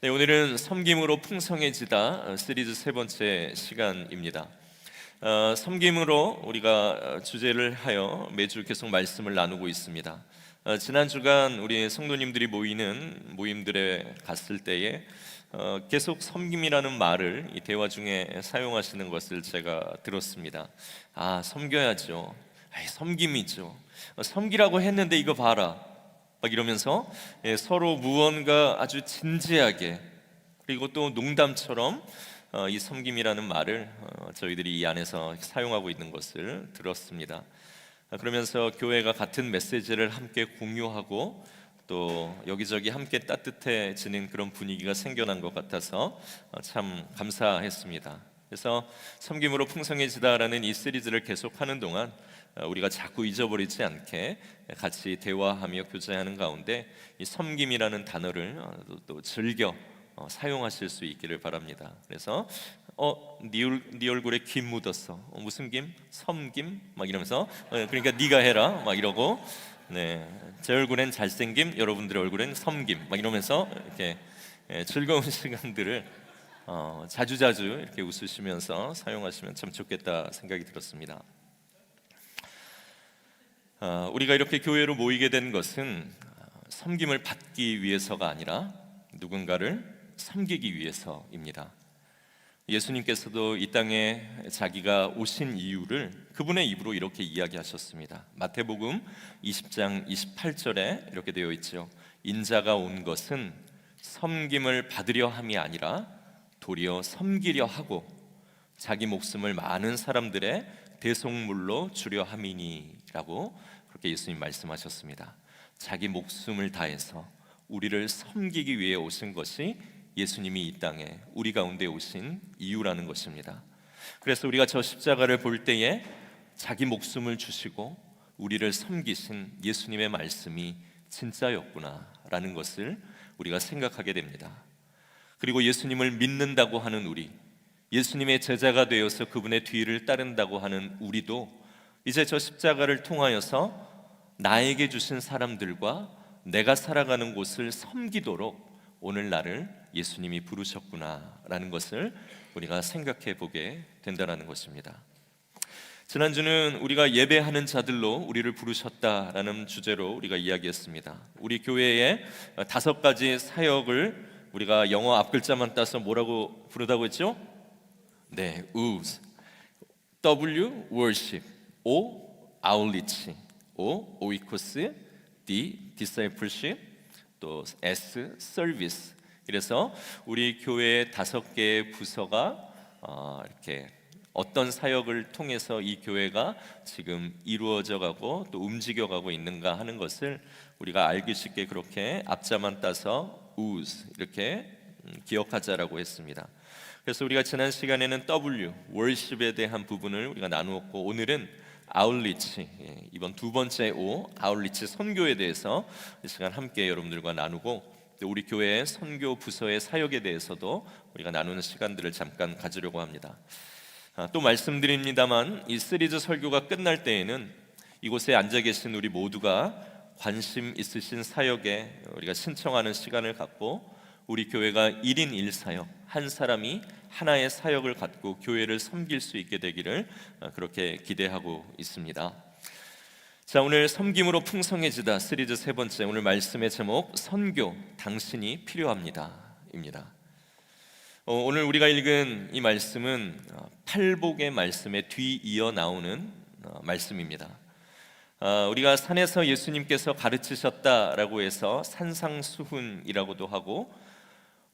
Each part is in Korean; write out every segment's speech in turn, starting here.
네, 오늘은 섬김으로 풍성해지다 시리즈 세 번째 시간입니다. 섬김으로 우리가 주제를 하여 매주 계속 말씀을 나누고 있습니다. 지난 주간 우리 성도님들이 모이는 모임들에 갔을 때에 계속 섬김이라는 말을 이 대화 중에 사용하시는 것을 제가 들었습니다. 섬겨야죠. 섬김이죠. 섬기라고 했는데 이거 봐라. 막 이러면서 서로 무언가 아주 진지하게, 그리고 또 농담처럼 이 섬김이라는 말을 저희들이 이 안에서 사용하고 있는 것을 들었습니다. 그러면서 교회가 같은 메시지를 함께 공유하고 또 여기저기 함께 따뜻해지는 그런 분위기가 생겨난 것 같아서 참 감사했습니다. 그래서 섬김으로 풍성해지다라는 이 시리즈를 계속하는 동안 우리가 자꾸 잊어버리지 않게 같이 대화하며 교제하는 가운데 이 섬김이라는 단어를 또 즐겨 사용하실 수 있기를 바랍니다. 그래서 네 얼굴에 김 묻었어. 무슨 김? 섬김? 막 이러면서 그러니까 네가 해라 막 이러고, 제 얼굴엔 잘생김, 여러분들의 얼굴엔 섬김 막 이러면서 이렇게 즐거운 시간들을 자주자주 이렇게 웃으시면서 사용하시면 참 좋겠다 생각이 들었습니다. 우리가 이렇게 교회로 모이게 된 것은 섬김을 받기 위해서가 아니라 누군가를 섬기기 위해서입니다. 예수님께서도 이 땅에 자기가 오신 이유를 그분의 입으로 이렇게 이야기하셨습니다. 마태복음 20장 28절에 이렇게 되어 있죠. 인자가 온 것은 섬김을 받으려 함이 아니라 도리어 섬기려 하고 자기 목숨을 많은 사람들의 대속물로 주려 함이니라고 그렇게 예수님 말씀하셨습니다. 자기 목숨을 다해서 우리를 섬기기 위해 오신 것이 예수님이 이 땅에 우리 가운데 오신 이유라는 것입니다. 그래서 우리가 저 십자가를 볼 때에 자기 목숨을 주시고 우리를 섬기신 예수님의 말씀이 진짜였구나라는 것을 우리가 생각하게 됩니다. 그리고 예수님을 믿는다고 하는 우리, 예수님의 제자가 되어서 그분의 뒤를 따른다고 하는 우리도 이제 저 십자가를 통하여서 나에게 주신 사람들과 내가 살아가는 곳을 섬기도록 오늘 나를 예수님이 부르셨구나라는 것을 우리가 생각해 보게 된다는 것입니다. 지난주는 우리가 예배하는 자들로 우리를 부르셨다라는 주제로 우리가 이야기했습니다. 우리 교회의 5가지 사역을 우리가 영어 앞글자만 따서 뭐라고 부르다고 했죠? W's. W, worship. O, outreach. O, oikos. D, discipleship. 또 S, service. 그래서 우리 교회의 5개의 부서가 이렇게 어떤 사역을 통해서 이 교회가 지금 이루어져 가고 또 움직여 가고 있는가 하는 것을 우리가 알기 쉽게 그렇게 앞자만 따서 W's 이렇게 기억하자라고 했습니다. 그래서 우리가 지난 시간에는 W, worship에 대한 부분을 우리가 나누었고, 오늘은 아울리치, 이번 2번째 O, 아울리치 선교에 대해서 이 시간 함께 여러분들과 나누고, 또 우리 교회의 선교 부서의 사역에 대해서도 우리가 나누는 시간들을 잠깐 가지려고 합니다. 또 말씀드립니다만 이 시리즈 설교가 끝날 때에는 이곳에 앉아 계신 우리 모두가 관심 있으신 사역에 우리가 신청하는 시간을 갖고 우리 교회가 1인 1사역, 한 사람이 하나의 사역을 갖고 교회를 섬길 수 있게 되기를 그렇게 기대하고 있습니다. 자, 오늘 섬김으로 풍성해지다 시리즈 세 번째, 오늘 말씀의 제목 선교, 당신이 필요합니다 입니다. 오늘 우리가 읽은 이 말씀은 팔복의 말씀에 뒤이어 나오는 말씀입니다. 우리가 산에서 예수님께서 가르치셨다라고 해서 산상수훈이라고도 하고,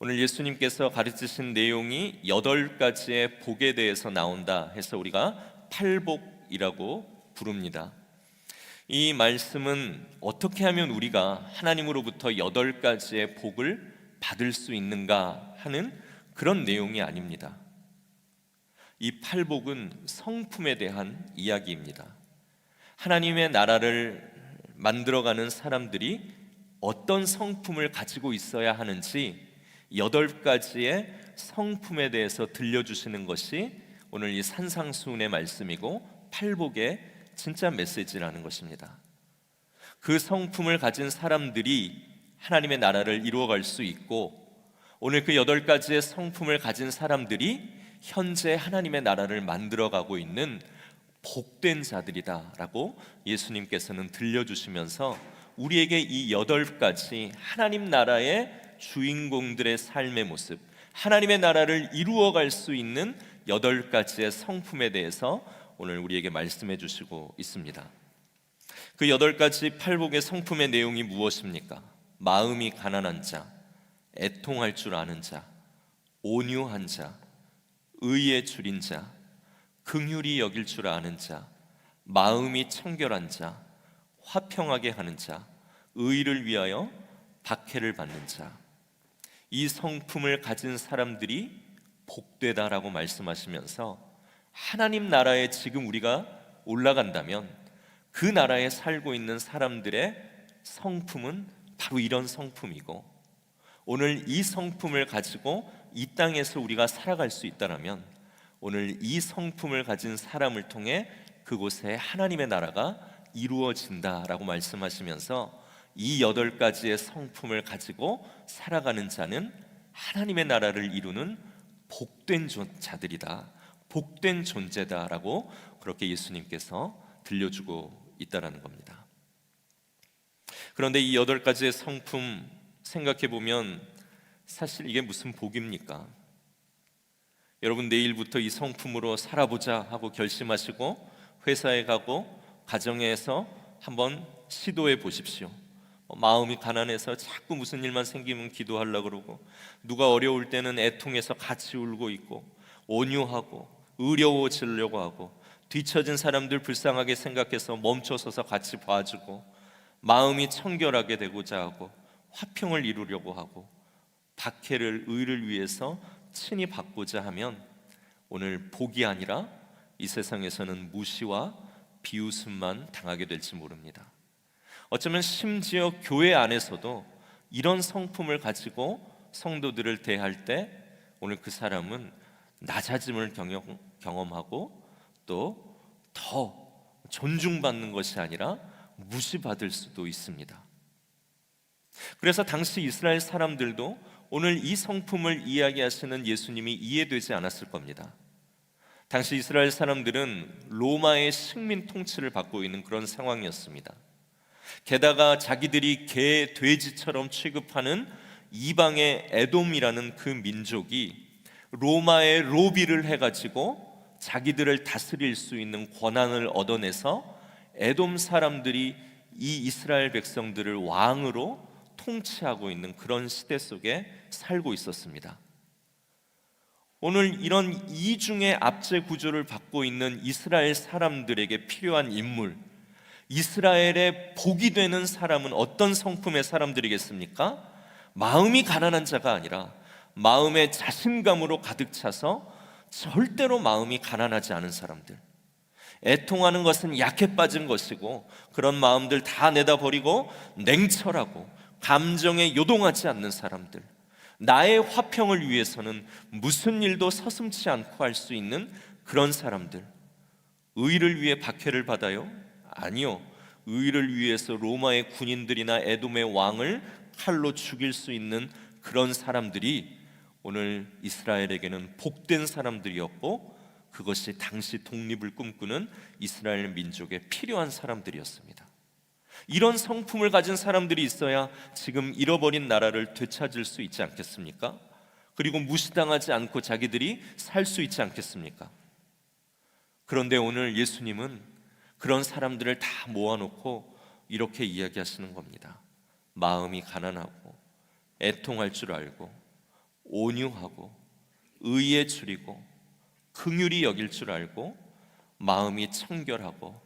오늘 예수님께서 가르치신 내용이 8가지의 복에 대해서 나온다 해서 우리가 팔복이라고 부릅니다. 이 말씀은 어떻게 하면 우리가 하나님으로부터 8가지의 복을 받을 수 있는가 하는 그런 내용이 아닙니다. 이 팔복은 성품에 대한 이야기입니다. 하나님의 나라를 만들어가는 사람들이 어떤 성품을 가지고 있어야 하는지 8가지의 성품에 대해서 들려주시는 것이 오늘 이 산상수훈의 말씀이고 팔복의 진짜 메시지라는 것입니다. 그 성품을 가진 사람들이 하나님의 나라를 이루어갈 수 있고, 오늘 그 8가지의 성품을 가진 사람들이 현재 하나님의 나라를 만들어가고 있는 복된 자들이다라고 예수님께서는 들려주시면서 우리에게 이 8가지 하나님 나라의 주인공들의 삶의 모습, 하나님의 나라를 이루어갈 수 있는 8가지의 성품에 대해서 오늘 우리에게 말씀해 주시고 있습니다. 그 8가지 팔복의 성품의 내용이 무엇입니까? 마음이 가난한 자, 애통할 줄 아는 자, 온유한 자, 의에 줄인 자, 긍휼히 여길 줄 아는 자, 마음이 청결한 자, 화평하게 하는 자, 의를 위하여 박해를 받는 자. 이 성품을 가진 사람들이 복되다라고 말씀하시면서 하나님 나라에 지금 우리가 올라간다면 그 나라에 살고 있는 사람들의 성품은 바로 이런 성품이고, 오늘 이 성품을 가지고 이 땅에서 우리가 살아갈 수 있다면 오늘 이 성품을 가진 사람을 통해 그곳에 하나님의 나라가 이루어진다라고 말씀하시면서 이 8가지의 성품을 가지고 살아가는 자는 하나님의 나라를 이루는 복된 자들이다, 복된 존재다라고 그렇게 예수님께서 들려주고 있다라는 겁니다. 그런데 이 8가지의 성품 생각해 보면 사실 이게 무슨 복입니까? 여러분, 내일부터 이 성품으로 살아보자 하고 결심하시고 회사에 가고 가정에서 한번 시도해 보십시오. 마음이 가난해서 자꾸 무슨 일만 생기면 기도하려고 그러고, 누가 어려울 때는 애통해서 같이 울고 있고, 온유하고 의로워지려고 하고, 뒤처진 사람들 불쌍하게 생각해서 멈춰서서 같이 봐주고, 마음이 청결하게 되고자 하고, 화평을 이루려고 하고, 박해를 의를 위해서 친히 받고자 하면 오늘 복이 아니라 이 세상에서는 무시와 비웃음만 당하게 될지 모릅니다. 어쩌면 심지어 교회 안에서도 이런 성품을 가지고 성도들을 대할 때 오늘 그 사람은 낮아짐을 경험하고 또 더 존중받는 것이 아니라 무시받을 수도 있습니다. 그래서 당시 이스라엘 사람들도 오늘 이 성품을 이야기하시는 예수님이 이해되지 않았을 겁니다. 당시 이스라엘 사람들은 로마의 식민 통치를 받고 있는 그런 상황이었습니다. 게다가 자기들이 개, 돼지처럼 취급하는 이방의 에돔이라는 그 민족이 로마의 로비를 해가지고 자기들을 다스릴 수 있는 권한을 얻어내서 에돔 사람들이 이 이스라엘 백성들을 왕으로 통치하고 있는 그런 시대 속에 살고 있었습니다. 오늘 이런 이중의 압제 구조를 받고 있는 이스라엘 사람들에게 필요한 인물, 이스라엘의 복이 되는 사람은 어떤 성품의 사람들이겠습니까? 마음이 가난한 자가 아니라 마음의 자신감으로 가득 차서 절대로 마음이 가난하지 않은 사람들, 애통하는 것은 약해 빠진 것이고 그런 마음들 다 내다버리고 냉철하고 감정에 요동하지 않는 사람들, 나의 화평을 위해서는 무슨 일도 서슴지 않고 할 수 있는 그런 사람들. 의를 위해 박해를 받아요? 아니요. 의를 위해서 로마의 군인들이나 에돔의 왕을 칼로 죽일 수 있는 그런 사람들이 오늘 이스라엘에게는 복된 사람들이었고, 그것이 당시 독립을 꿈꾸는 이스라엘 민족에 필요한 사람들이었습니다. 이런 성품을 가진 사람들이 있어야 지금 잃어버린 나라를 되찾을 수 있지 않겠습니까? 그리고 무시당하지 않고 자기들이 살 수 있지 않겠습니까? 그런데 오늘 예수님은 그런 사람들을 다 모아놓고 이렇게 이야기하시는 겁니다. 마음이 가난하고 애통할 줄 알고 온유하고 의에 줄이고 긍휼히 여길 줄 알고 마음이 청결하고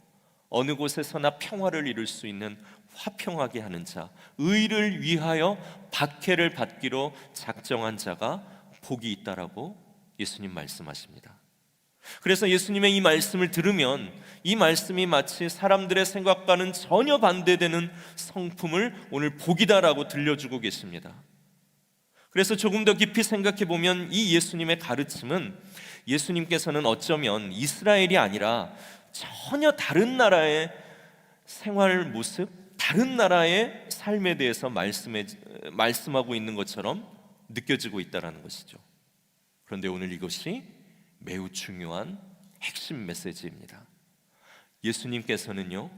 어느 곳에서나 평화를 이룰 수 있는 화평하게 하는 자, 의를 위하여 박해를 받기로 작정한 자가 복이 있다라고 예수님 말씀하십니다. 그래서 예수님의 이 말씀을 들으면 이 말씀이 마치 사람들의 생각과는 전혀 반대되는 성품을 오늘 복이다라고 들려주고 계십니다. 그래서 조금 더 깊이 생각해 보면 이 예수님의 가르침은 예수님께서는 어쩌면 이스라엘이 아니라 전혀 다른 나라의 생활 모습, 다른 나라의 삶에 대해서 말씀하고 있는 것처럼 느껴지고 있다는 것이죠. 그런데 오늘 이것이 매우 중요한 핵심 메시지입니다. 예수님께서는요,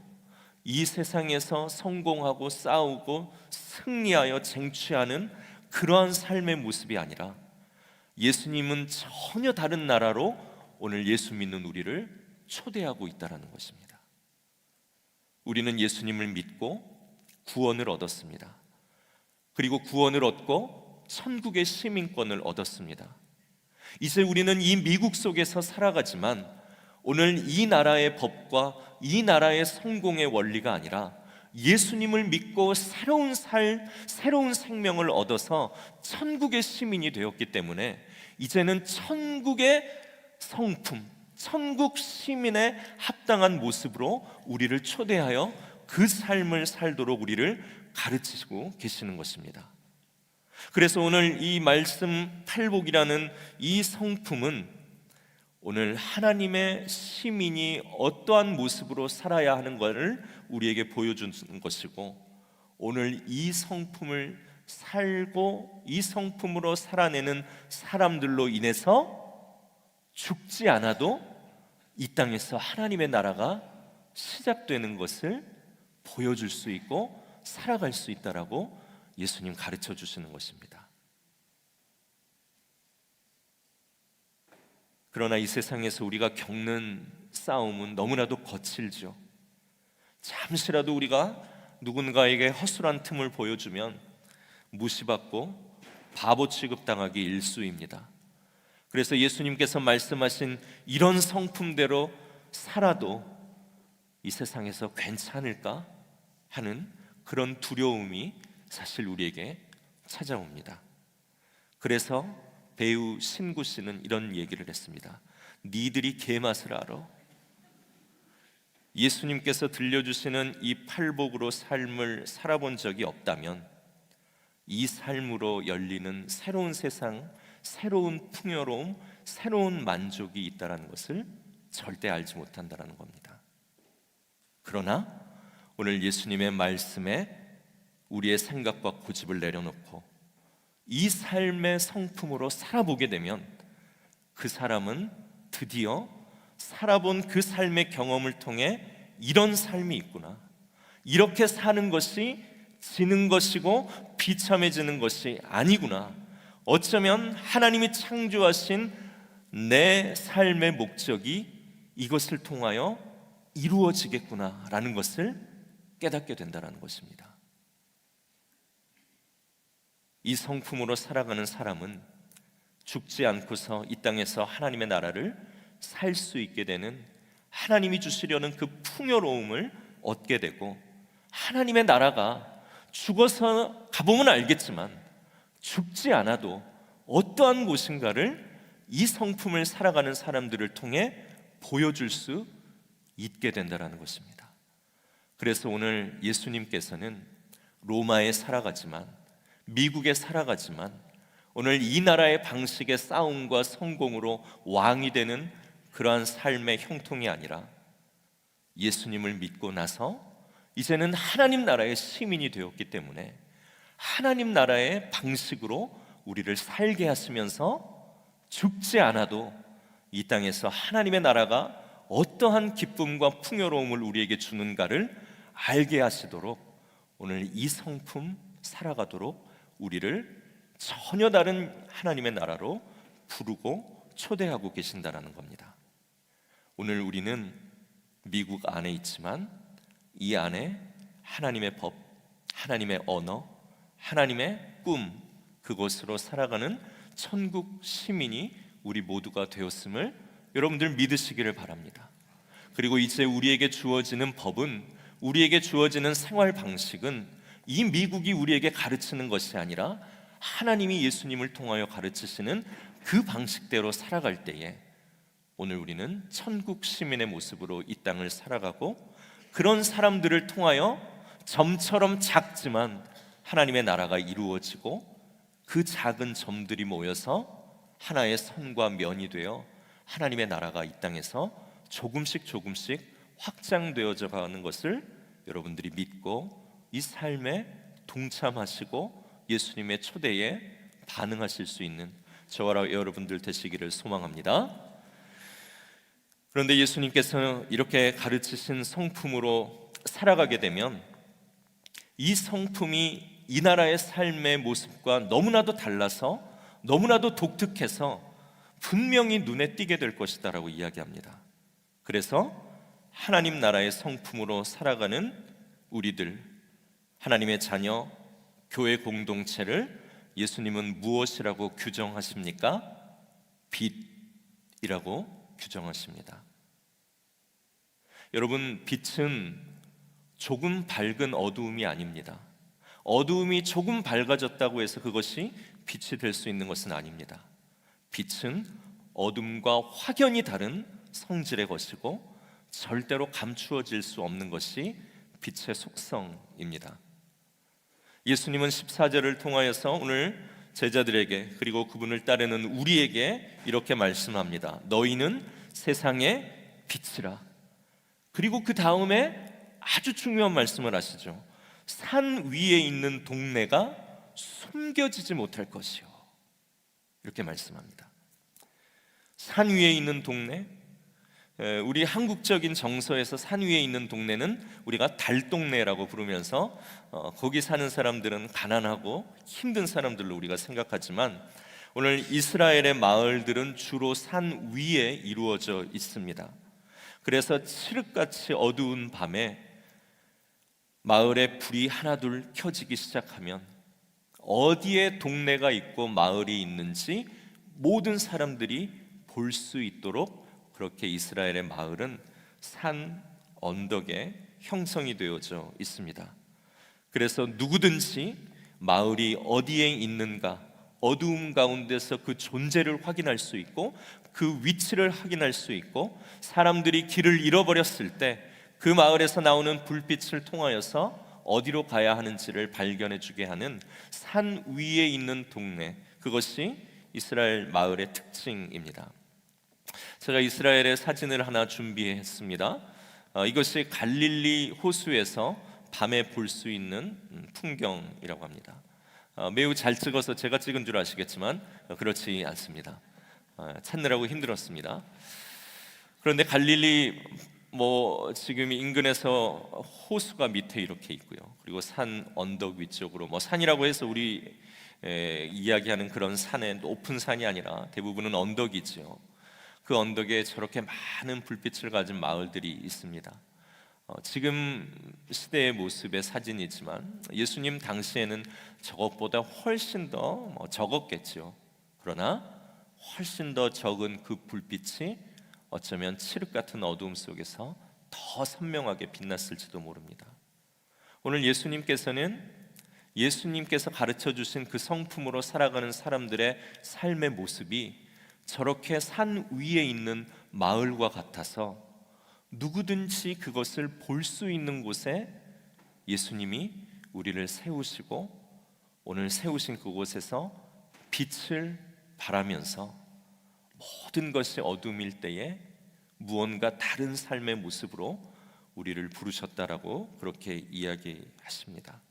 이 세상에서 성공하고 싸우고 승리하여 쟁취하는 그러한 삶의 모습이 아니라 예수님은 전혀 다른 나라로 오늘 예수 믿는 우리를 초대하고 있다는 것입니다. 우리는 예수님을 믿고 구원을 얻었습니다. 그리고 구원을 얻고 천국의 시민권을 얻었습니다. 이제 우리는 이 미국 속에서 살아가지만 오늘 이 나라의 법과 이 나라의 성공의 원리가 아니라 예수님을 믿고 새로운 새로운 생명을 얻어서 천국의 시민이 되었기 때문에 이제는 천국의 성품, 천국 시민에 합당한 모습으로 우리를 초대하여 그 삶을 살도록 우리를 가르치시고 계시는 것입니다. 그래서 오늘 이 말씀 팔복이라는 이 성품은 오늘 하나님의 시민이 어떠한 모습으로 살아야 하는 것을 우리에게 보여주는 것이고, 오늘 이 성품을 살고 이 성품으로 살아내는 사람들로 인해서 죽지 않아도 이 땅에서 하나님의 나라가 시작되는 것을 보여줄 수 있고 살아갈 수 있다라고 예수님 가르쳐 주시는 것입니다. 그러나 이 세상에서 우리가 겪는 싸움은 너무나도 거칠죠. 잠시라도 우리가 누군가에게 허술한 틈을 보여주면 무시받고 바보 취급당하기 일쑤입니다. 그래서 예수님께서 말씀하신 이런 성품대로 살아도 이 세상에서 괜찮을까 하는 그런 두려움이 사실 우리에게 찾아옵니다. 그래서 배우 신구 씨는 이런 얘기를 했습니다. 니들이 개맛을 알아? 예수님께서 들려주시는 이 팔복으로 삶을 살아본 적이 없다면 이 삶으로 열리는 새로운 세상, 새로운 풍요로움, 새로운 만족이 있다는 것을 절대 알지 못한다는 겁니다. 그러나 오늘 예수님의 말씀에 우리의 생각과 고집을 내려놓고 이 삶의 성품으로 살아보게 되면 그 사람은 드디어 살아본 그 삶의 경험을 통해 이런 삶이 있구나, 이렇게 사는 것이 지는 것이고 비참해지는 것이 아니구나, 어쩌면 하나님이 창조하신 내 삶의 목적이 이것을 통하여 이루어지겠구나라는 것을 깨닫게 된다는 것입니다. 이 성품으로 살아가는 사람은 죽지 않고서 이 땅에서 하나님의 나라를 살 수 있게 되는, 하나님이 주시려는 그 풍요로움을 얻게 되고, 하나님의 나라가 죽어서 가보면 알겠지만 죽지 않아도 어떠한 곳인가를 이 성품을 살아가는 사람들을 통해 보여줄 수 있게 된다는 것입니다. 그래서 오늘 예수님께서는 로마에 살아가지만, 미국에 살아가지만, 오늘 이 나라의 방식의 싸움과 성공으로 왕이 되는 그러한 삶의 형통이 아니라 예수님을 믿고 나서 이제는 하나님 나라의 시민이 되었기 때문에 하나님 나라의 방식으로 우리를 살게 하시면서 죽지 않아도 이 땅에서 하나님의 나라가 어떠한 기쁨과 풍요로움을 우리에게 주는가를 알게 하시도록 오늘 이 성품 살아가도록 우리를 전혀 다른 하나님의 나라로 부르고 초대하고 계신다라는 겁니다. 오늘 우리는 미국 안에 있지만 이 안에 하나님의 법, 하나님의 언어, 하나님의 꿈, 그곳으로 살아가는 천국 시민이 우리 모두가 되었음을 여러분들 믿으시기를 바랍니다. 그리고 이제 우리에게 주어지는 법은, 우리에게 주어지는 생활 방식은 이 미국이 우리에게 가르치는 것이 아니라 하나님이 예수님을 통하여 가르치시는 그 방식대로 살아갈 때에 오늘 우리는 천국 시민의 모습으로 이 땅을 살아가고, 그런 사람들을 통하여 점처럼 작지만 하나님의 나라가 이루어지고, 그 작은 점들이 모여서 하나의 선과 면이 되어 하나님의 나라가 이 땅에서 조금씩 확장되어져 가는 것을 여러분들이 믿고 이 삶에 동참하시고 예수님의 초대에 반응하실 수 있는 저와 여러분들 되시기를 소망합니다. 그런데 예수님께서 이렇게 가르치신 성품으로 살아가게 되면 이 성품이 이 나라의 삶의 모습과 너무나도 달라서 너무나도 독특해서 분명히 눈에 띄게 될 것이다 라고 이야기합니다. 그래서 하나님 나라의 성품으로 살아가는 우리들, 하나님의 자녀, 교회 공동체를 예수님은 무엇이라고 규정하십니까? 빛이라고 규정하십니다. 여러분, 빛은 조금 밝은 어두움이 아닙니다. 어두움이 조금 밝아졌다고 해서 그것이 빛이 될 수 있는 것은 아닙니다. 빛은 어둠과 확연히 다른 성질의 것이고 절대로 감추어질 수 없는 것이 빛의 속성입니다. 예수님은 14절을 통하여서 오늘 제자들에게 그리고 그분을 따르는 우리에게 이렇게 말씀합니다. 너희는 세상의 빛이라. 그리고 그 다음에 아주 중요한 말씀을 하시죠. 산 위에 있는 동네가 숨겨지지 못할 것이요, 이렇게 말씀합니다. 산 위에 있는 동네, 우리 한국적인 정서에서 산 위에 있는 동네는 우리가 달동네라고 부르면서 거기 사는 사람들은 가난하고 힘든 사람들로 우리가 생각하지만 오늘 이스라엘의 마을들은 주로 산 위에 이루어져 있습니다. 그래서 칠흑같이 어두운 밤에 마을에 불이 하나둘 켜지기 시작하면 어디에 동네가 있고 마을이 있는지 모든 사람들이 볼 수 있도록 그렇게 이스라엘의 마을은 산 언덕에 형성이 되어져 있습니다. 그래서 누구든지 마을이 어디에 있는가, 어두움 가운데서 그 존재를 확인할 수 있고 그 위치를 확인할 수 있고 사람들이 길을 잃어버렸을 때 그 마을에서 나오는 불빛을 통하여서 어디로 가야 하는지를 발견해 주게 하는 산 위에 있는 동네, 그것이 이스라엘 마을의 특징입니다. 제가 이스라엘의 사진을 하나 준비했습니다. 이것이 갈릴리 호수에서 밤에 볼 수 있는 풍경이라고 합니다. 매우 잘 찍어서 제가 찍은 줄 아시겠지만 그렇지 않습니다. 찾느라고 힘들었습니다. 그런데 갈릴리 지금 인근에서 호수가 밑에 이렇게 있고요. 그리고 산 언덕 위쪽으로 산이라고 해서 우리 이야기하는 그런 산의 높은 산이 아니라 대부분은 언덕이죠. 그 언덕에 저렇게 많은 불빛을 가진 마을들이 있습니다. 지금 시대의 모습의 사진이지만 예수님 당시에는 저것보다 훨씬 더 적었겠죠. 그러나 훨씬 더 적은 그 불빛이 어쩌면 칠흑 같은 어두움 속에서 더 선명하게 빛났을지도 모릅니다. 오늘 예수님께서 가르쳐 주신 그 성품으로 살아가는 사람들의 삶의 모습이 저렇게 산 위에 있는 마을과 같아서 누구든지 그것을 볼 수 있는 곳에 예수님이 우리를 세우시고 오늘 세우신 그곳에서 빛을 발하면서 모든 것이 어둠일 때에 무언가 다른 삶의 모습으로 우리를 부르셨다라고 그렇게 이야기하십니다.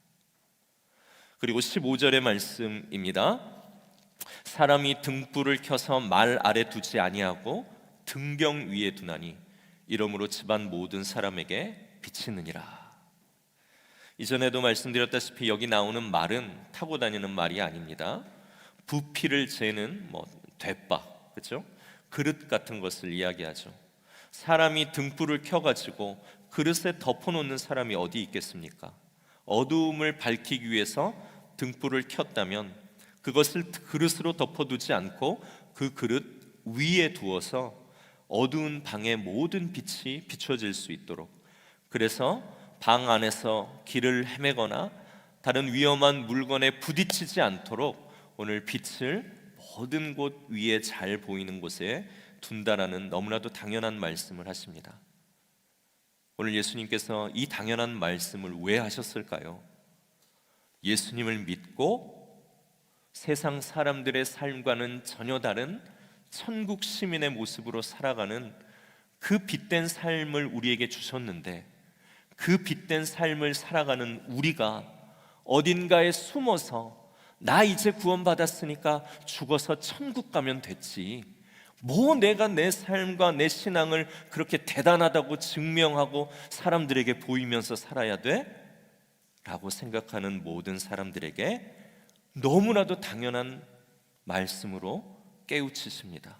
그리고 15절의 말씀입니다. 사람이 등불을 켜서 말 아래 두지 아니하고 등경 위에 두나니 이러므로 집안 모든 사람에게 비치느니라. 이전에도 말씀드렸다시피 여기 나오는 말은 타고 다니는 말이 아닙니다. 부피를 재는 대바, 그렇죠? 그릇 같은 것을 이야기하죠. 사람이 등불을 켜가지고 그릇에 덮어놓는 사람이 어디 있겠습니까? 어두움을 밝히기 위해서 등불을 켰다면 그것을 그릇으로 덮어두지 않고 그 그릇 위에 두어서 어두운 방의 모든 빛이 비춰질 수 있도록, 그래서 방 안에서 길을 헤매거나 다른 위험한 물건에 부딪히지 않도록 오늘 빛을 모든 곳 위에 잘 보이는 곳에 둔다라는 너무나도 당연한 말씀을 하십니다. 오늘 예수님께서 이 당연한 말씀을 왜 하셨을까요? 예수님을 믿고 세상 사람들의 삶과는 전혀 다른 천국 시민의 모습으로 살아가는 그 빛된 삶을 우리에게 주셨는데, 그 빛된 삶을 살아가는 우리가 어딘가에 숨어서 나 이제 구원받았으니까 죽어서 천국 가면 됐지, 뭐 내가 내 삶과 내 신앙을 그렇게 대단하다고 증명하고 사람들에게 보이면서 살아야 돼? 라고 생각하는 모든 사람들에게 너무나도 당연한 말씀으로 깨우치십니다.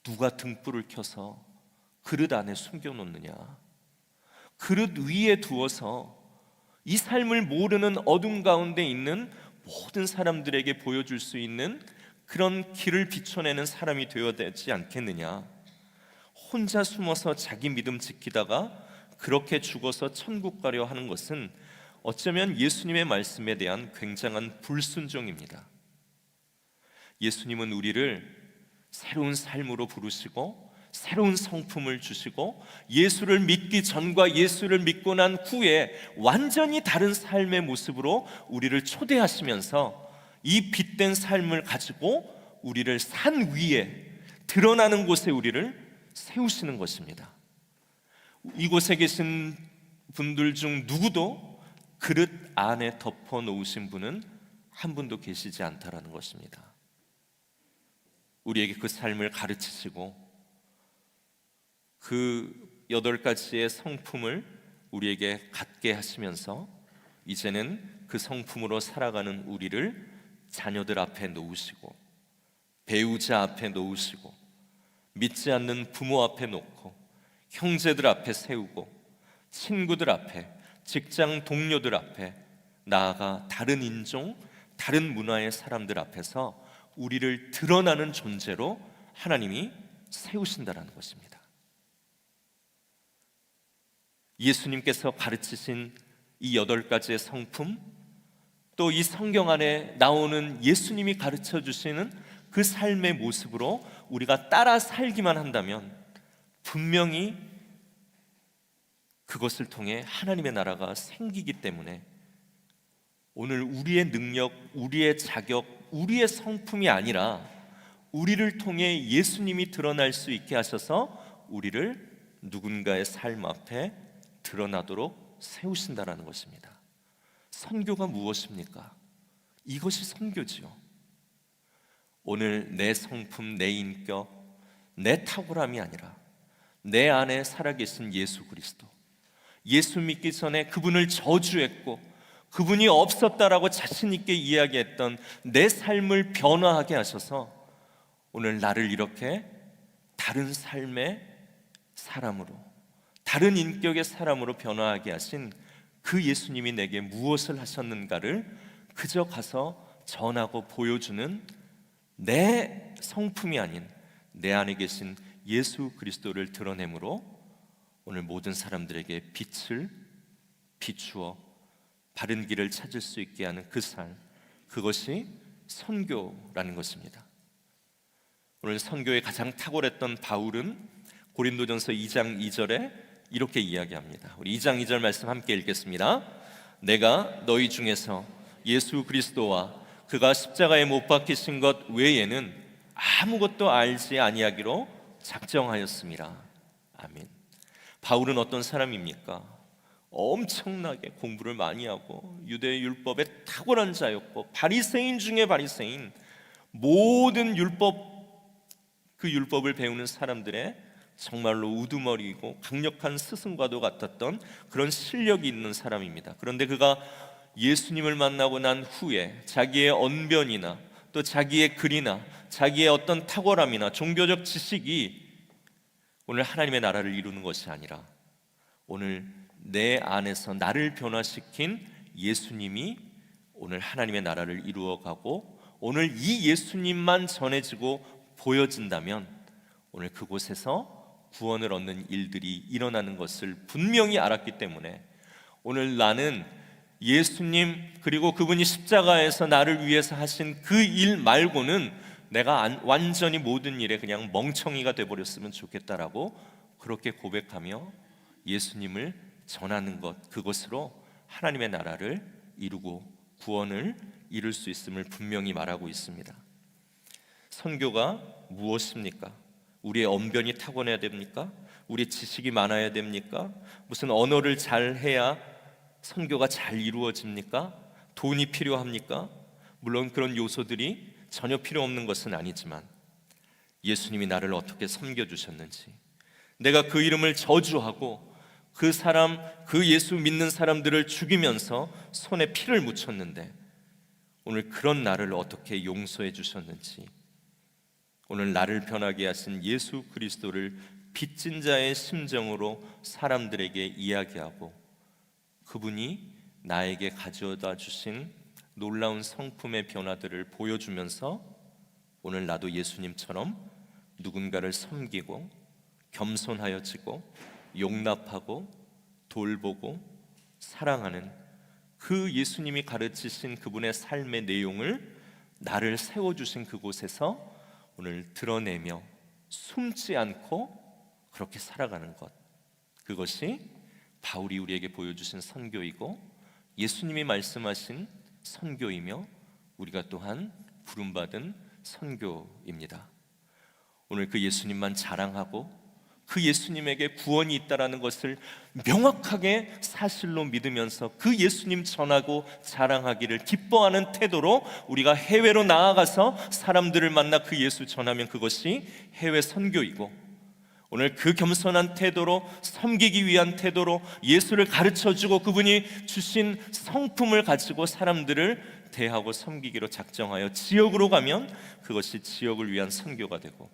누가 등불을 켜서 그릇 안에 숨겨놓느냐? 그릇 위에 두어서 이 삶을 모르는 어둠 가운데 있는 모든 사람들에게 보여줄 수 있는 그런 길을 비춰내는 사람이 되어야 되지 않겠느냐? 혼자 숨어서 자기 믿음 지키다가 그렇게 죽어서 천국 가려 하는 것은 어쩌면 예수님의 말씀에 대한 굉장한 불순종입니다. 예수님은 우리를 새로운 삶으로 부르시고 새로운 성품을 주시고 예수를 믿기 전과 예수를 믿고 난 후에 완전히 다른 삶의 모습으로 우리를 초대하시면서 이 빛된 삶을 가지고 우리를 산 위에 드러나는 곳에 우리를 세우시는 것입니다. 이곳에 계신 분들 중 누구도 그릇 안에 덮어 놓으신 분은 한 분도 계시지 않다라는 것입니다. 우리에게 그 삶을 가르치시고 그 8가지의 성품을 우리에게 갖게 하시면서 이제는 그 성품으로 살아가는 우리를 자녀들 앞에 놓으시고 배우자 앞에 놓으시고 믿지 않는 부모 앞에 놓고 형제들 앞에 세우고 친구들 앞에 직장 동료들 앞에 나아가 다른 인종, 다른 문화의 사람들 앞에서 우리를 드러나는 존재로 하나님이 세우신다라는 것입니다. 예수님께서 가르치신 이 8가지의 성품, 또 이 성경 안에 나오는 예수님이 가르쳐 주시는 그 삶의 모습으로 우리가 따라 살기만 한다면 분명히 그것을 통해 하나님의 나라가 생기기 때문에 오늘 우리의 능력, 우리의 자격, 우리의 성품이 아니라 우리를 통해 예수님이 드러날 수 있게 하셔서 우리를 누군가의 삶 앞에 드러나도록 세우신다라는 것입니다. 선교가 무엇입니까? 이것이 선교지요. 오늘 내 성품, 내 인격, 내 탁월함이 아니라 내 안에 살아계신 예수 그리스도, 예수 믿기 전에 그분을 저주했고 그분이 없었다라고 자신 있게 이야기했던 내 삶을 변화하게 하셔서 오늘 나를 이렇게 다른 삶의 사람으로, 다른 인격의 사람으로 변화하게 하신 그 예수님이 내게 무엇을 하셨는가를 그저 가서 전하고 보여주는 내 성품이 아닌 내 안에 계신 예수 그리스도를 드러내므로 오늘 모든 사람들에게 빛을 비추어 바른 길을 찾을 수 있게 하는 그 삶, 그것이 선교라는 것입니다. 오늘 선교에 가장 탁월했던 바울은 고린도전서 2장 2절에 이렇게 이야기합니다. 우리 2장 2절 말씀 함께 읽겠습니다. 내가 너희 중에서 예수 그리스도와 그가 십자가에 못 박히신 것 외에는 아무것도 알지 아니하기로 작정하였습니다. 아멘. 바울은 어떤 사람입니까? 엄청나게 공부를 많이 하고 유대 율법에 탁월한 자였고 바리새인 중에 바리새인, 모든 그 율법을 배우는 사람들의 정말로 우두머리이고 강력한 스승과도 같았던 그런 실력이 있는 사람입니다. 그런데 그가 예수님을 만나고 난 후에 자기의 언변이나 또 자기의 글이나 자기의 어떤 탁월함이나 종교적 지식이 오늘 하나님의 나라를 이루는 것이 아니라 오늘 내 안에서 나를 변화시킨 예수님이 오늘 하나님의 나라를 이루어가고 오늘 이 예수님만 전해지고 보여진다면 오늘 그곳에서 구원을 얻는 일들이 일어나는 것을 분명히 알았기 때문에 오늘 나는 예수님 그리고 그분이 십자가에서 나를 위해서 하신 그 일 말고는 내가 완전히 모든 일에 그냥 멍청이가 돼버렸으면 좋겠다라고 그렇게 고백하며 예수님을 전하는 것, 그것으로 하나님의 나라를 이루고 구원을 이룰 수 있음을 분명히 말하고 있습니다. 선교가 무엇입니까? 우리의 언변이 타고나야 됩니까? 우리의 지식이 많아야 됩니까? 무슨 언어를 잘 해야 선교가 잘 이루어집니까? 돈이 필요합니까? 물론 그런 요소들이 전혀 필요 없는 것은 아니지만 예수님이 나를 어떻게 섬겨주셨는지, 내가 그 이름을 저주하고 그 예수 믿는 사람들을 죽이면서 손에 피를 묻혔는데 오늘 그런 나를 어떻게 용서해 주셨는지, 오늘 나를 변하게 하신 예수 그리스도를 빚진 자의 심정으로 사람들에게 이야기하고 그분이 나에게 가져다 주신 놀라운 성품의 변화들을 보여주면서 오늘 나도 예수님처럼 누군가를 섬기고 겸손하여지고 용납하고 돌보고 사랑하는 그 예수님이 가르치신 그분의 삶의 내용을 나를 세워주신 그곳에서 오늘 드러내며 숨지 않고 그렇게 살아가는 것, 그것이 바울이 우리에게 보여주신 선교이고 예수님이 말씀하신 선교이며 우리가 또한 부름받은 선교입니다. 오늘 그 예수님만 자랑하고 그 예수님에게 구원이 있다라는 것을 명확하게 사실로 믿으면서 그 예수님 전하고 자랑하기를 기뻐하는 태도로 우리가 해외로 나아가서 사람들을 만나 그 예수 전하면 그것이 해외 선교이고, 오늘 그 겸손한 태도로 섬기기 위한 태도로 예수를 가르쳐주고 그분이 주신 성품을 가지고 사람들을 대하고 섬기기로 작정하여 지역으로 가면 그것이 지역을 위한 선교가 되고,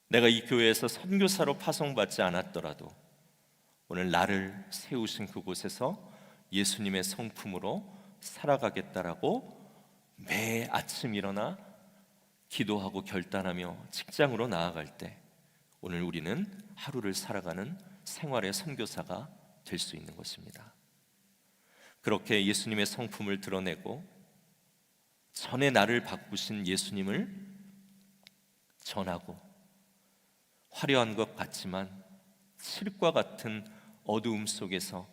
내가 이 교회에서 선교사로 파송받지 않았더라도 오늘 나를 세우신 그곳에서 예수님의 성품으로 살아가겠다라고 매 아침 일어나 기도하고 결단하며 직장으로 나아갈 때 오늘 우리는 하루를 살아가는 생활의 선교사가 될 수 있는 것입니다. 그렇게 예수님의 성품을 드러내고 전에 나를 바꾸신 예수님을 전하고 화려한 것 같지만 칠과 같은 어두움 속에서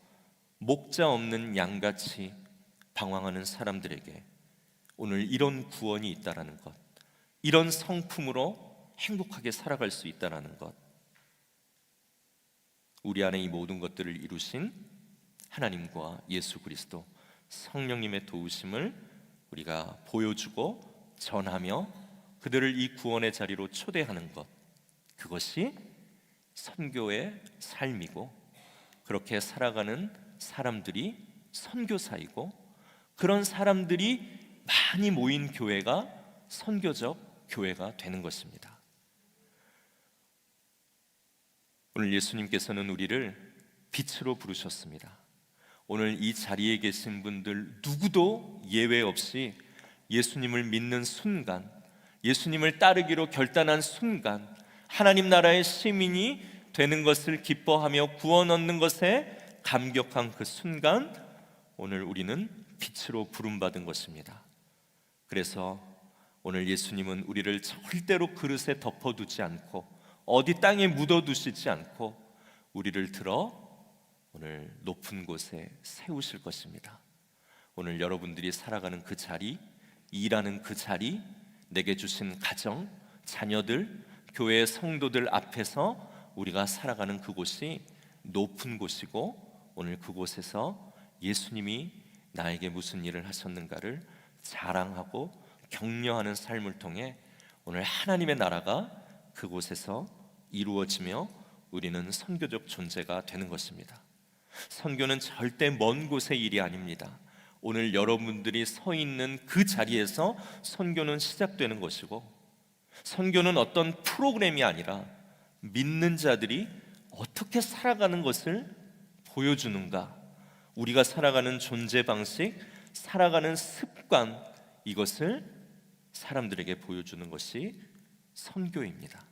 목자 없는 양같이 방황하는 사람들에게 오늘 이런 구원이 있다라는 것, 이런 성품으로 행복하게 살아갈 수 있다라는 것, 우리 안에 이 모든 것들을 이루신 하나님과 예수 그리스도 성령님의 도우심을 우리가 보여주고 전하며 그들을 이 구원의 자리로 초대하는 것, 그것이 선교의 삶이고, 그렇게 살아가는 사람들이 선교사이고, 그런 사람들이 많이 모인 교회가 선교적 교회가 되는 것입니다. 오늘 예수님께서는 우리를 빛으로 부르셨습니다. 오늘 이 자리에 계신 분들 누구도 예외 없이 예수님을 믿는 순간, 예수님을 따르기로 결단한 순간, 하나님 나라의 시민이 되는 것을 기뻐하며 구원 얻는 것에 감격한 그 순간 오늘 우리는 빛으로 부름받은 것입니다. 그래서 오늘 예수님은 우리를 절대로 그릇에 덮어두지 않고 어디 땅에 묻어두시지 않고 우리를 들어 오늘 높은 곳에 세우실 것입니다. 오늘 여러분들이 살아가는 그 자리, 일하는 그 자리, 내게 주신 가정, 자녀들, 교회의 성도들 앞에서 우리가 살아가는 그곳이 높은 곳이고, 오늘 그곳에서 예수님이 나에게 무슨 일을 하셨는가를 자랑하고 격려하는 삶을 통해 오늘 하나님의 나라가 그곳에서 이루어지며 우리는 선교적 존재가 되는 것입니다. 선교는 절대 먼 곳의 일이 아닙니다. 오늘 여러분들이 서 있는 그 자리에서 선교는 시작되는 것이고, 선교는 어떤 프로그램이 아니라 믿는 자들이 어떻게 살아가는 것을 보여주는가, 우리가 살아가는 존재 방식, 살아가는 습관, 이것을 사람들에게 보여주는 것이 선교입니다.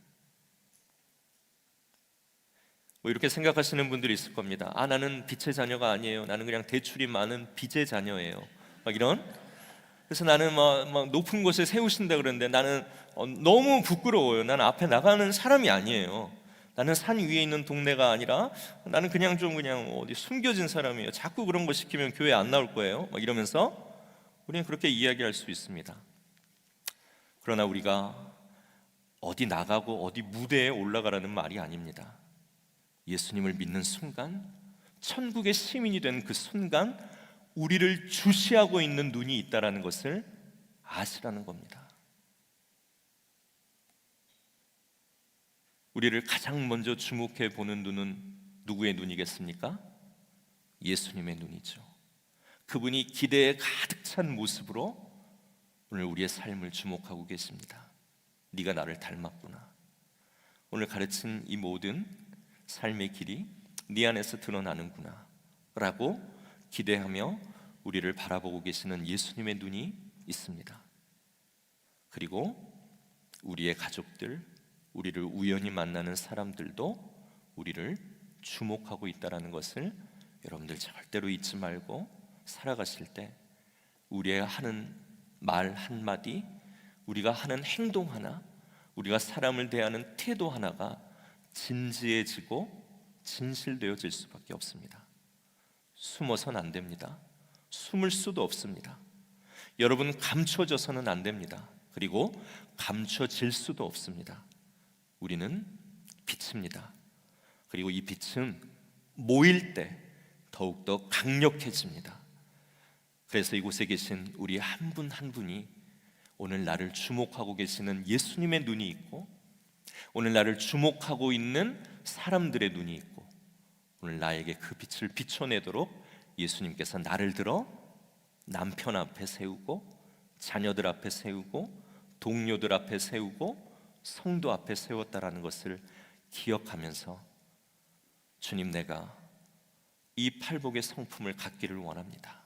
이렇게 생각하시는 분들이 있을 겁니다. 나는 빛의 자녀가 아니에요. 나는 그냥 대출이 많은 빚의 자녀예요. 이런. 그래서 나는 막 높은 곳에 세우신다 그러는데 나는 너무 부끄러워요. 나는 앞에 나가는 사람이 아니에요. 나는 산 위에 있는 동네가 아니라 나는 그냥 어디 숨겨진 사람이에요. 자꾸 그런 거 시키면 교회 안 나올 거예요. 이러면서 우리는 그렇게 이야기할 수 있습니다. 그러나 우리가 어디 나가고 어디 무대에 올라가라는 말이 아닙니다. 예수님을 믿는 순간, 천국의 시민이 된 그 순간 우리를 주시하고 있는 눈이 있다라는 것을 아시라는 겁니다. 우리를 가장 먼저 주목해 보는 눈은 누구의 눈이겠습니까? 예수님의 눈이죠. 그분이 기대에 가득 찬 모습으로 오늘 우리의 삶을 주목하고 계십니다. 네가 나를 닮았구나. 오늘 가르친 이 모든 삶의 길이 네 안에서 드러나는구나 라고 기대하며 우리를 바라보고 계시는 예수님의 눈이 있습니다. 그리고 우리의 가족들, 우리를 우연히 만나는 사람들도 우리를 주목하고 있다는 것을 여러분들 절대로 잊지 말고 살아가실 때 우리의 하는 말 한마디, 우리가 하는 행동 하나, 우리가 사람을 대하는 태도 하나가 진지해지고 진실되어질 수밖에 없습니다. 숨어서는 안 됩니다. 숨을 수도 없습니다. 여러분, 감춰져서는 안 됩니다. 그리고 감춰질 수도 없습니다. 우리는 빛입니다. 그리고 이 빛은 모일 때 더욱더 강력해집니다. 그래서 이곳에 계신 우리 한 분 한 분이 오늘 나를 주목하고 계시는 예수님의 눈이 있고, 오늘 나를 주목하고 있는 사람들의 눈이 있고, 오늘 나에게 그 빛을 비춰내도록 예수님께서 나를 들어 남편 앞에 세우고, 자녀들 앞에 세우고, 동료들 앞에 세우고, 성도 앞에 세웠다라는 것을 기억하면서 주님, 내가 이 팔복의 성품을 갖기를 원합니다.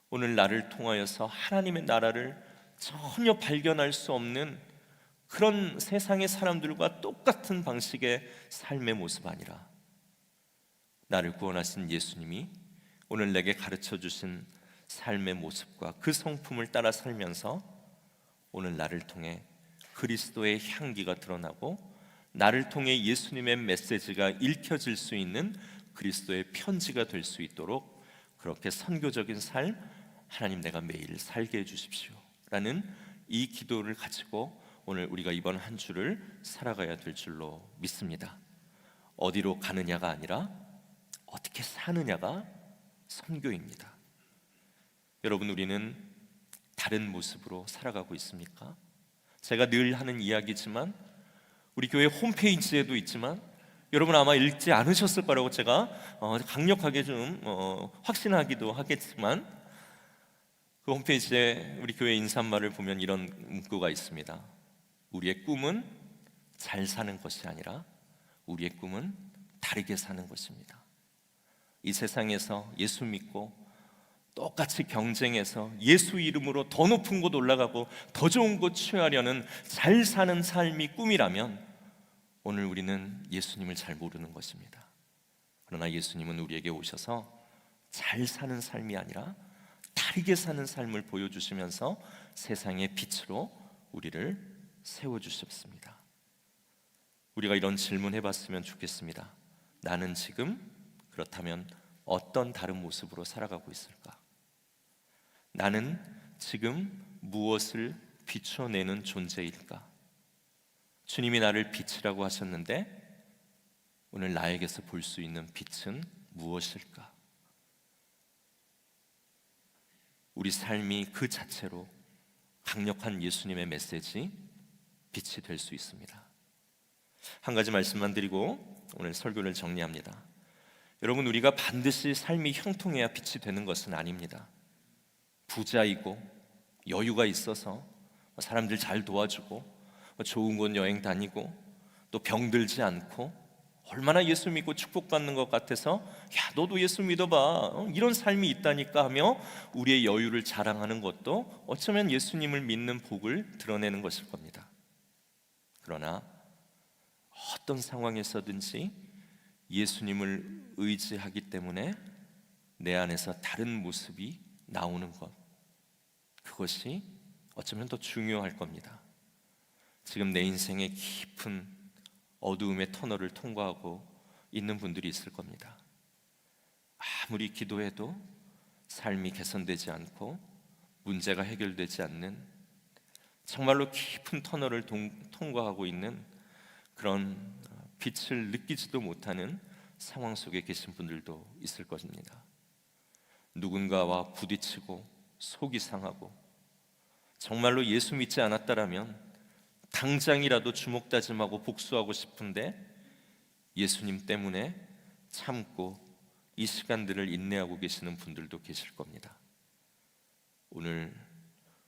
오늘 나를 통하여서 하나님의 나라를 전혀 발견할 수 없는 그런 세상의 사람들과 똑같은 방식의 삶의 모습 아니라 나를 구원하신 예수님이 오늘 내게 가르쳐 주신 삶의 모습과 그 성품을 따라 살면서 오늘 나를 통해 그리스도의 향기가 드러나고 나를 통해 예수님의 메시지가 읽혀질 수 있는 그리스도의 편지가 될 수 있도록 그렇게 선교적인 삶 하나님, 내가 매일 살게 해주십시오 라는 이 기도를 가지고 오늘 우리가 이번 한 주를 살아가야 될 줄로 믿습니다. 어디로 가느냐가 아니라 어떻게 사느냐가 선교입니다. 여러분, 우리는 다른 모습으로 살아가고 있습니까? 제가 늘 하는 이야기지만 우리 교회 홈페이지에도 있지만 여러분 아마 읽지 않으셨을 거라고 제가 강력하게 좀 확신하기도 하겠지만 그 홈페이지에 우리 교회 인사말을 보면 이런 문구가 있습니다. 우리의 꿈은 잘 사는 것이 아니라 우리의 꿈은 다르게 사는 것입니다. 이 세상에서 예수 믿고 똑같이 경쟁해서 예수 이름으로 더 높은 곳 올라가고 더 좋은 곳 취하려는 잘 사는 삶이 꿈이라면 오늘 우리는 예수님을 잘 모르는 것입니다. 그러나 예수님은 우리에게 오셔서 잘 사는 삶이 아니라 다르게 사는 삶을 보여주시면서 세상의 빛으로 우리를 세워주셨습니다. 우리가 이런 질문 해봤으면 좋겠습니다. 나는 지금 그렇다면 어떤 다른 모습으로 살아가고 있을까? 나는 지금 무엇을 비춰내는 존재일까? 주님이 나를 빛이라고 하셨는데 오늘 나에게서 볼 수 있는 빛은 무엇일까? 우리 삶이 그 자체로 강력한 예수님의 메시지, 빛이 될 수 있습니다. 한 가지 말씀만 드리고 오늘 설교를 정리합니다. 여러분, 우리가 반드시 삶이 형통해야 빛이 되는 것은 아닙니다. 부자이고 여유가 있어서 사람들 잘 도와주고 좋은 곳 여행 다니고 또 병들지 않고 얼마나 예수 믿고 축복받는 것 같아서 야, 너도 예수 믿어봐, 이런 삶이 있다니까 하며 우리의 여유를 자랑하는 것도 어쩌면 예수님을 믿는 복을 드러내는 것일 겁니다. 그러나 어떤 상황에서든지 예수님을 의지하기 때문에 내 안에서 다른 모습이 나오는 것, 그것이 어쩌면 더 중요할 겁니다. 지금 내 인생의 깊은 어두움의 터널을 통과하고 있는 분들이 있을 겁니다. 아무리 기도해도 삶이 개선되지 않고 문제가 해결되지 않는 정말로 깊은 터널을 통과하고 있는 그런 빛을 느끼지도 못하는 상황 속에 계신 분들도 있을 것입니다. 누군가와 부딪히고 속이 상하고 정말로 예수 믿지 않았다라면 당장이라도 주먹다짐하고 복수하고 싶은데 예수님 때문에 참고 이 시간들을 인내하고 계시는 분들도 계실 겁니다. 오늘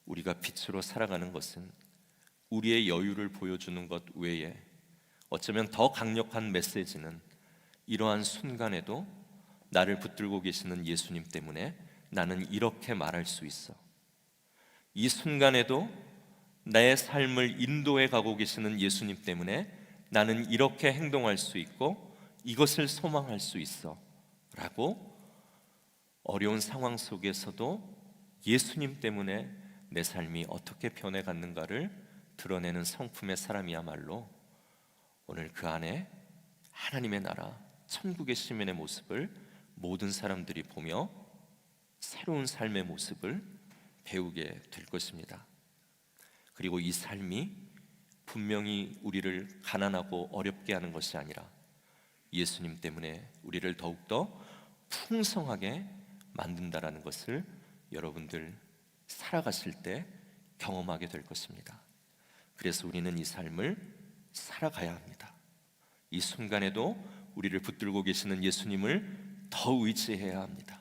우리가 빛으로 살아가는 것은 우리의 여유를 보여주는 것 외에 어쩌면 더 강력한 메시지는 이러한 순간에도 나를 붙들고 계시는 예수님 때문에 나는 이렇게 말할 수 있어. 이 순간에도 내 삶을 인도해 가고 계시는 예수님 때문에 나는 이렇게 행동할 수 있고 이것을 소망할 수 있어 라고 어려운 상황 속에서도 예수님 때문에 내 삶이 어떻게 변해갔는가를 드러내는 성품의 사람이야말로 오늘 그 안에 하나님의 나라 천국의 시민의 모습을 모든 사람들이 보며 새로운 삶의 모습을 배우게 될 것입니다. 그리고 이 삶이 분명히 우리를 가난하고 어렵게 하는 것이 아니라 예수님 때문에 우리를 더욱더 풍성하게 만든다라는 것을 여러분들 살아가실 때 경험하게 될 것입니다. 그래서 우리는 이 삶을 살아가야 합니다. 이 순간에도 우리를 붙들고 계시는 예수님을 더 의지해야 합니다.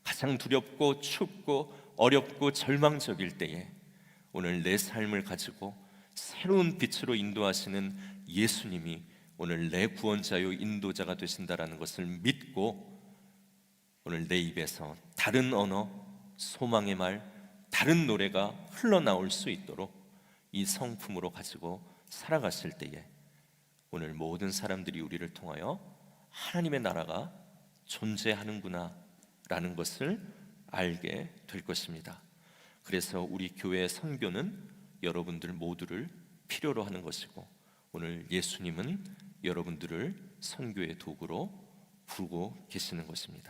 가장 두렵고 춥고 어렵고 절망적일 때에 오늘 내 삶을 가지고 새로운 빛으로 인도하시는 예수님이 오늘 내 구원자요 인도자가 되신다라는 것을 믿고 오늘 내 입에서 다른 언어, 소망의 말, 다른 노래가 흘러나올 수 있도록 이 성품으로 가지고 살아가실 때에 오늘 모든 사람들이 우리를 통하여 하나님의 나라가 존재하는구나 라는 것을 알게 될 것입니다. 그래서 우리 교회의 선교는 여러분들 모두를 필요로 하는 것이고 오늘 예수님은 여러분들을 선교의 도구로 부르고 계시는 것입니다.